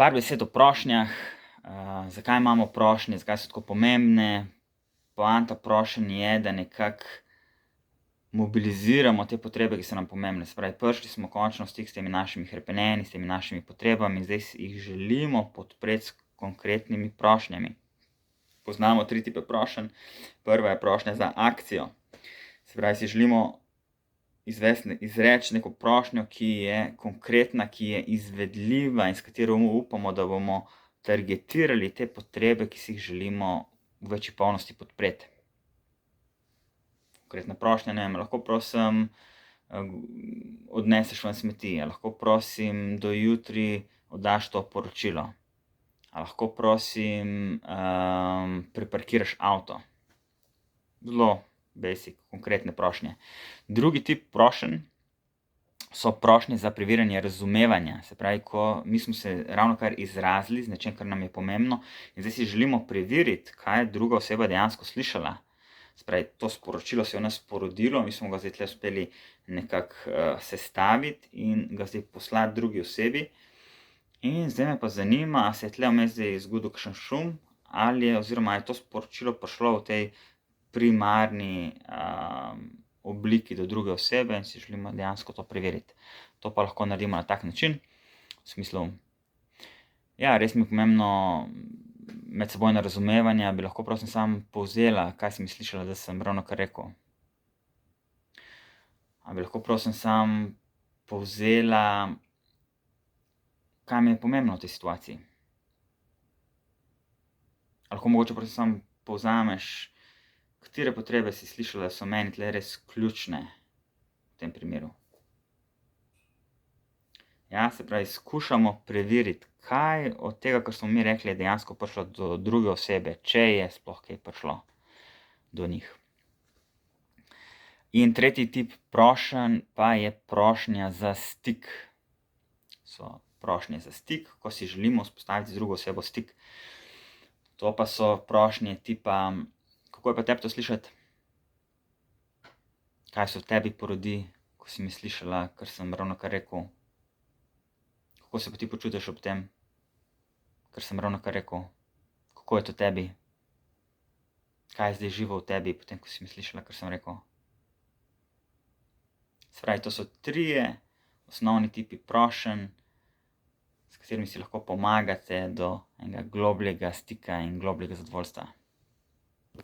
Par besed o prošnjah, zakaj imamo prošnje, zakaj so tako pomembne. Poanta prošenj je, da nekako mobiliziramo te potrebe, ki so nam pomembne. Se pravi, prišli smo končno v stik s temi našimi hrepenenji, s temi našimi potrebami in zdaj jih želimo podpreti s konkretnimi prošnjami. Poznamo 3 tipe prošenj. Prva je prošnja za akcijo. Se pravi, si želimo izreči neko prošnjo, ki je konkretna, ki je izvedljiva in s katero upamo, da bomo targetirali te potrebe, ki si jih želimo v večji polnosti podpreti. Konkretna prošnja, ne vem, lahko prosim, odneseš ven smeti, lahko prosim, do jutri oddaš to poročilo, lahko prosim, preparkiraš avto. Zelo basic, konkretne prošnje. Drugi tip prošenj so prošnje za preverjanje razumevanja. Se pravi, ko mi smo se ravnokar izrazili z nečim, kar nam je pomembno, in zdaj si želimo preveriti, kaj je druga oseba dejansko slišala. Se pravi, to sporočilo se je v nas porodilo, mi smo ga zdaj tle uspeli nekako sestaviti in ga zdaj poslati drugi osebi. In zdaj me pa zanima, a se je tle vmes zdaj zgodil kakšen šum, ali je oziroma je to sporočilo prišlo v tej primarni obliki do druge osebe in si želimo dejansko to preveriti. To pa lahko naredimo na tak način, v smislu, ja, res mi je pomembno medsebojno razumevanje, bi lahko prosim samo povzela, kaj si mi slišala, da sem ravnokar rekel. A bi lahko prosim samo povzela, kaj mi je pomembno v tej situaciji. A lahko mogoče prosim samo povzameš, katere potrebe si slišala, da so meni tle res ključne v tem primeru. Ja, se pravi, skušamo preveriti, kaj od tega, kar smo mi rekli, je dejansko prišlo do druge osebe, če je sploh kaj prišlo do njih. In tretji tip prošenj pa je prošnja za stik. So prošnje za stik, ko si želimo vzpostaviti z drugo osebo stik. To pa so prošnje tipa, kako je pa tebi to slišati? Kaj se v tebi porodi, ko si mi slišala, kar sem ravnokar rekel? Kako se pa ti počutiš ob tem, kar sem ravnokar rekel? Kako je to tebi? Kaj je zdaj živo v tebi, potem ko si mi slišala, kar sem rekel? Se pravi, to so 3 osnovni tipi prošenj, s katerimi si lahko pomagate do enega globljega stika in globljega zadovoljstva.